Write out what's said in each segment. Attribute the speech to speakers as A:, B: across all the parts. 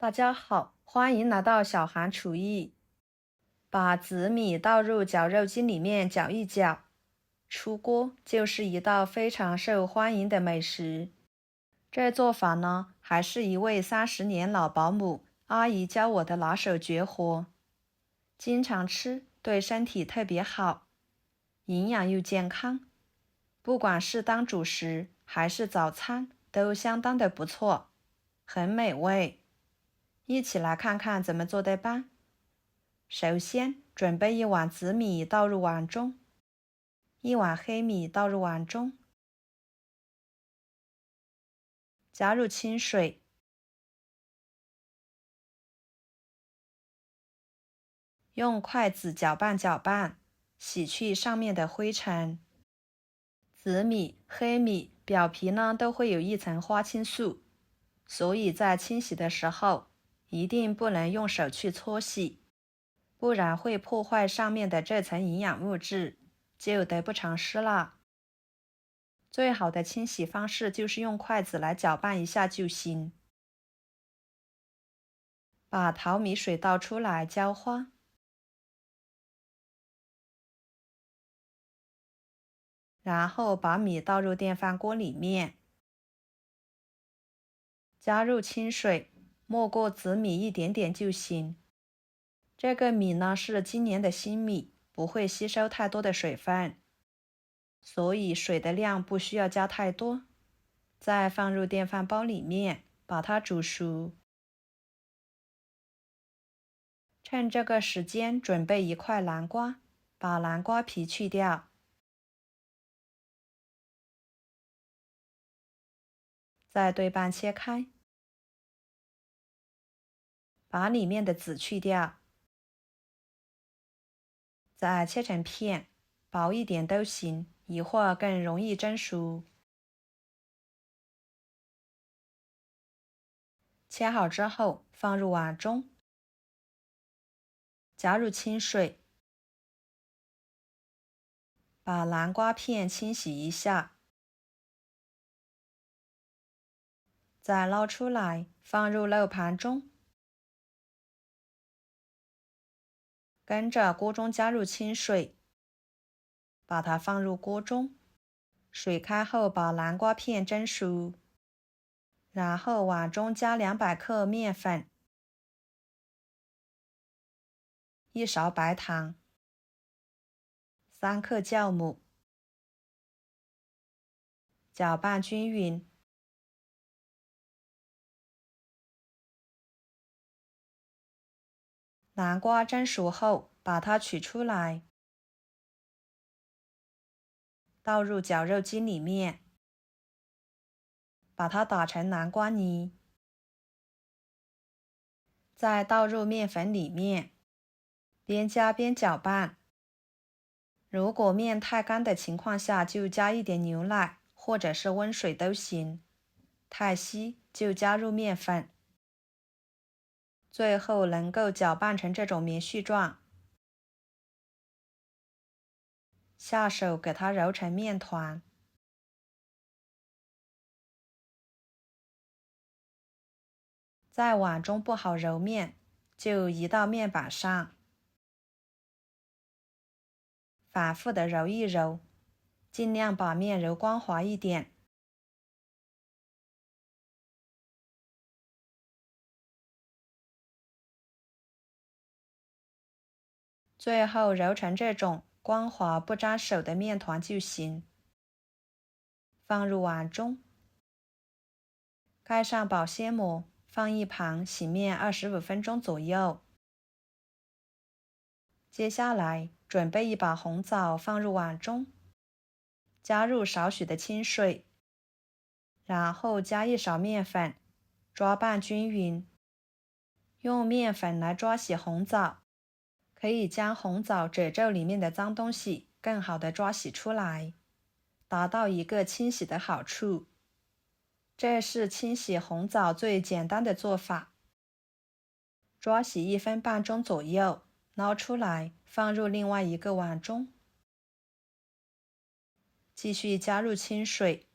A: 大家好，欢迎来到小韩厨艺。把紫米倒入绞肉机里面搅一搅，出锅就是一道非常受欢迎的美食。这做法呢，还是一位30年老保姆阿姨教我的拿手绝活，经常吃对身体特别好，营养又健康，不管是当主食还是早餐都相当的不错，很美味。一起来看看怎么做的吧。首先，准备一碗紫米倒入碗中，一碗黑米倒入碗中，加入清水，用筷子搅拌搅拌，洗去上面的灰尘。紫米、黑米表皮呢都会有一层花青素，所以在清洗的时候一定不能用手去搓洗，不然会破坏上面的这层营养物质，就得不偿失啦。最好的清洗方式就是用筷子来搅拌一下就行。把淘米水倒出来浇花，然后把米倒入电饭锅里面，加入清水，没过紫米一点点就行。这个米呢是今年的新米，不会吸收太多的水分，所以水的量不需要加太多。再放入电饭煲里面，把它煮熟。趁这个时间准备一块南瓜，把南瓜皮去掉，再对半切开，把里面的籽去掉，再切成片，薄一点都行，一会儿更容易蒸熟。切好之后放入碗中，加入清水，把南瓜片清洗一下，再捞出来放入漏盘中，跟着锅中加入清水，把它放入锅中，水开后把南瓜片蒸熟，然后碗中加200克面粉，1勺白糖，3克酵母，搅拌均匀。南瓜蒸熟后，把它取出来，倒入绞肉机里面，把它打成南瓜泥，再倒入面粉里面，边加边搅拌。如果面太干的情况下，就加一点牛奶或者是温水都行，太稀就加入面粉。最后能够搅拌成这种棉絮状，下手给它揉成面团。在碗中不好揉面，就移到面板上，反复的揉一揉，尽量把面揉光滑一点。最后揉成这种光滑不粘手的面团就行。放入碗中，盖上保鲜膜，放一旁洗面25分钟左右。接下来准备一把红枣放入碗中，加入少许的清水，然后加1勺面粉，抓拌均匀。用面粉来抓洗红枣，可以将红枣褶皱里面的脏东西更好的抓洗出来，达到一个清洗的好处。这是清洗红枣最简单的做法。抓洗1分半钟左右，捞出来放入另外一个碗中，继续加入清水，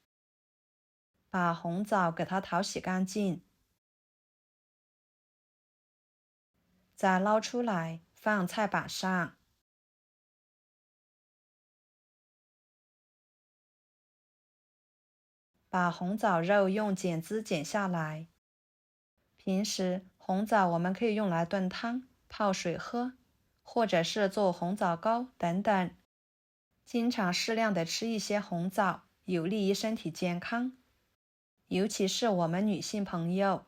A: 把红枣给它淘洗干净。再捞出来放菜板上。把红枣肉用剪子剪下来。平时红枣我们可以用来炖汤、泡水喝，或者是做红枣糕等等。经常适量的吃一些红枣，有利于身体健康，尤其是我们女性朋友。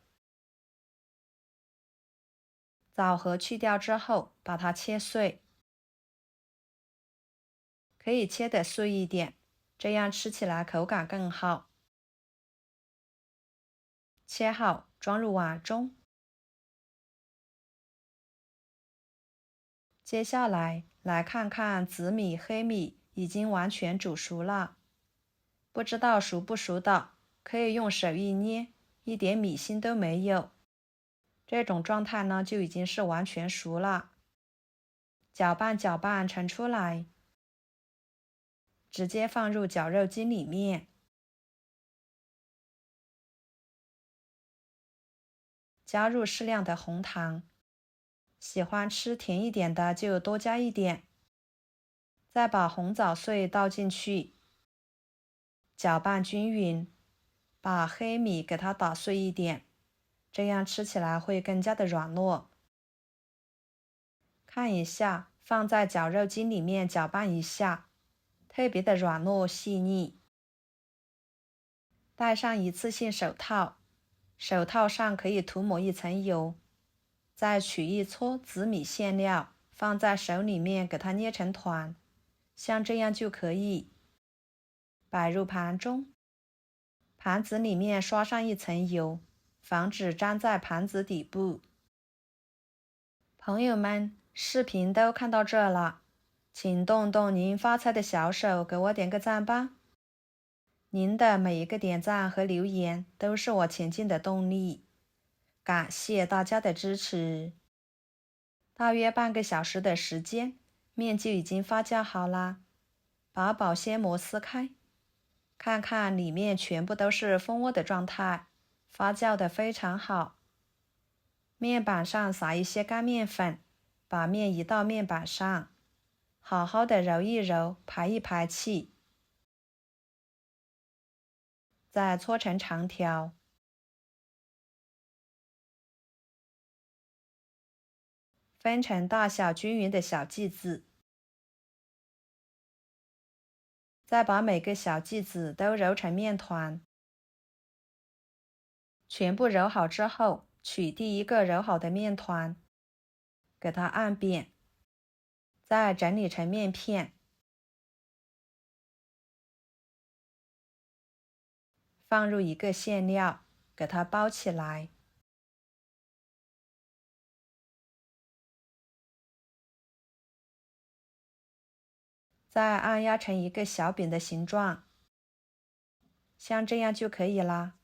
A: 枣核去掉之后，把它切碎，可以切得碎一点，这样吃起来口感更好。切好，装入碗中。接下来看看紫米、黑米已经完全煮熟了，不知道熟不熟的，可以用手一捏，一点米芯都没有。这种状态呢，就已经是完全熟了。搅拌搅拌盛出来，直接放入绞肉机里面。加入适量的红糖，喜欢吃甜一点的就多加一点。再把红枣碎倒进去，搅拌均匀，把黑米给它打碎一点，这样吃起来会更加的软糯。看一下，放在绞肉机里面搅拌一下，特别的软糯细腻。戴上一次性手套，手套上可以涂抹一层油，再取一撮紫米馅料，放在手里面给它捏成团，像这样就可以。摆入盘中，盘子里面刷上一层油，防止粘在盘子底部。朋友们，视频都看到这了，请动动您发财的小手，给我点个赞吧。您的每一个点赞和留言都是我前进的动力，感谢大家的支持。大约半个小时的时间，面就已经发酵好啦。把保鲜膜撕开，看看里面全部都是蜂窝的状态，发酵的非常好。面板上撒一些干面粉，把面移到面板上，好好的揉一揉，排一排气。再搓成长条，分成大小均匀的小剂子。再把每个小剂子都揉成面团。全部揉好之后，取第一个揉好的面团，给它按扁，再整理成面片，放入一个馅料，给它包起来。再按压成一个小饼的形状，像这样就可以啦。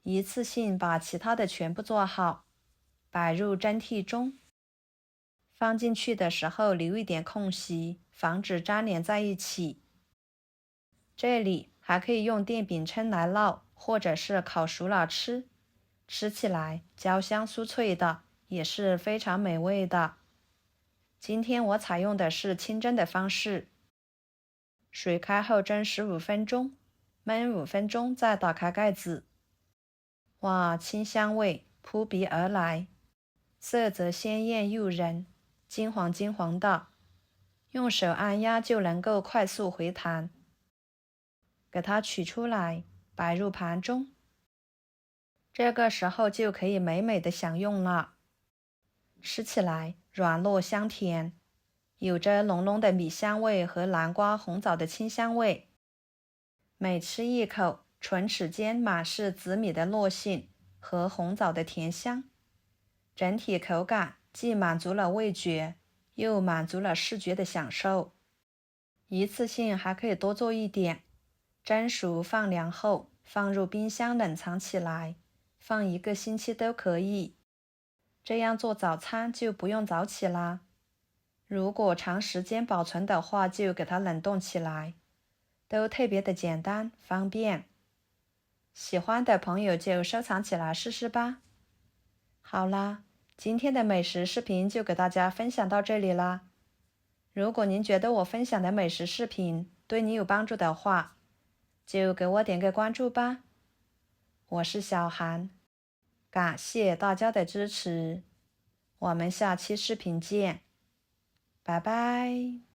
A: 一次性把其他的全部做好，摆入蒸屉中。放进去的时候留一点空隙，防止粘连在一起。这里还可以用电饼铛来烙，或者是烤熟了吃，吃起来焦香酥脆的，也是非常美味的。今天我采用的是清蒸的方式，水开后蒸15分钟，焖5分钟再打开盖子。哇，清香味扑鼻而来，色泽鲜艳诱人，金黄金黄的，用手按压就能够快速回弹。给它取出来，摆入盘中。这个时候就可以美美的享用了。吃起来软糯香甜，有着浓浓的米香味和南瓜、红枣的清香味。每吃一口，唇齿间满是紫米的糯性和红枣的甜香，整体口感既满足了味觉，又满足了视觉的享受。一次性还可以多做一点，蒸熟放凉后放入冰箱冷藏起来，放1个星期都可以。这样做早餐就不用早起啦。如果长时间保存的话，就给它冷冻起来，都特别的简单方便。喜欢的朋友就收藏起来试试吧。好啦，今天的美食视频就给大家分享到这里啦。如果您觉得我分享的美食视频对你有帮助的话，就给我点个关注吧。我是小韩，感谢大家的支持，我们下期视频见，拜拜。